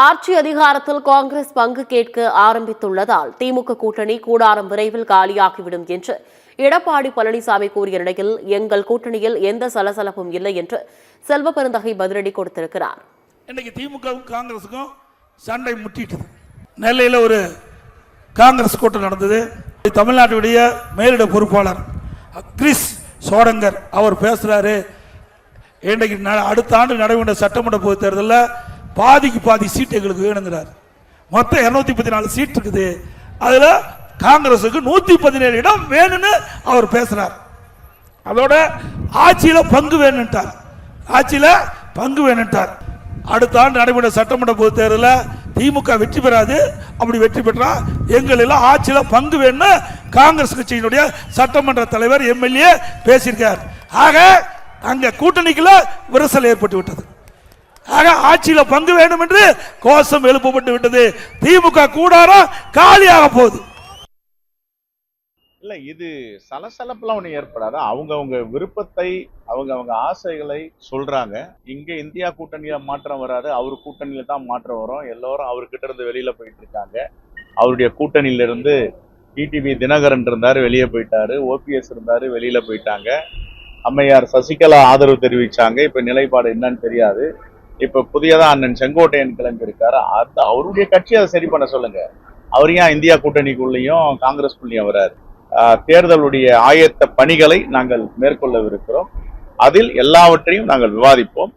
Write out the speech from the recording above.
ஆட்சி அதிகாரத்தில் காங்கிரஸ் பங்கு கேட்க ஆரம்பித்துள்ளதால் திமுக கூட்டணி கூடாரம் விரைவில் காலியாகிவிடும் என்று எடப்பாடி பழனிசாமி கூறிய நிலையில் எங்கள் கூட்டணியில் எந்த சலசலப்பும் இல்லை என்று செல்வ பெருந்தகை பதிலடி கொடுத்திருக்கிறார். இன்னைக்கு திமுகவும் காங்கிரசுக்கும் சண்டை முட்டிட்டது. நெல்லையில் ஒரு காங்கிரஸ் கூட்டம் நடந்தது. தமிழ்நாட்டுடைய மேலிட பொறுப்பாளர் கிறிஸ் சோடங்கர் அவர் பேசுறாரு, இன்றைக்கு அடுத்த ஆண்டு நடைபெற்ற சட்டமன்ற பொதுத் தேர்தலில் பாதிக்கு பாதி சீட்டு எங்களுக்கு வேணுங்கிறார். மொத்தம் 214 சீட் இருக்குது, அதுல காங்கிரசுக்கு 117 இடம் வேணும்னு அவர் பேசுறார். அதோட ஆட்சியில பங்கு வேணும்ட்டார். அடுத்த ஆண்டு நடைபெற்ற சட்டமன்ற பொதுத் தேர்தலில் திமுக வெற்றி பெறாது. அப்படி வெற்றி பெற்றா எங்கள் எல்லாம் ஆட்சியில பங்கு வேணும்னு காங்கிரஸ் கட்சியினுடைய சட்டமன்ற தலைவர் எம்எல்ஏ பேசியிருக்கார். ஆக அங்க கூட்டணிக்குள்ள விரிசல் ஏற்பட்டு விட்டது. ஆக ஆட்சியில பங்கு வேண்டும் என்று கோஷம் எழுப்பப்பட்டு விட்டது. திமுக கூடாரம் காலியாக போகுது. இல்ல, இது சலசலப்புலாம் ஒண்ணு ஏற்படாது. அவங்க விருப்பத்தை அவங்க ஆசைகளை சொல்றாங்க. இங்க இந்தியா கூட்டணியில மாற்றம் வராது, அவர் கூட்டணியில தான் மாற்றம் வரும். எல்லோரும் அவர்கிட்ட இருந்து வெளியில போயிட்டு இருக்காங்க. அவருடைய கூட்டணியில இருந்து டிடிவி தினகரன் இருந்தாரு, வெளியே போயிட்டாரு. ஓபிஎஸ் இருந்தாரு, வெளியில போயிட்டாங்க. அம்மையார் சசிகலா ஆதரவு தெரிவிச்சாங்க. இப்ப நிலைப்பாடு என்னன்னு தெரியாது. இப்ப புதியதா அண்ணன் செங்கோட்டையன் கிளம்பி இருக்காரு. அவருடைய கட்சி அதை சரி பண்ண சொல்லுங்க. அவர் ஏன் இந்தியா கூட்டணிக்குள்ளேயும் காங்கிரஸ்குள்ளேயும் வராரு? தேர்தலுடைய ஆயத்த பணிகளை நாங்கள் மேற்கொள்ளவிருக்கிறோம். அதில் எல்லாவற்றையும் நாங்கள் விவாதிப்போம்.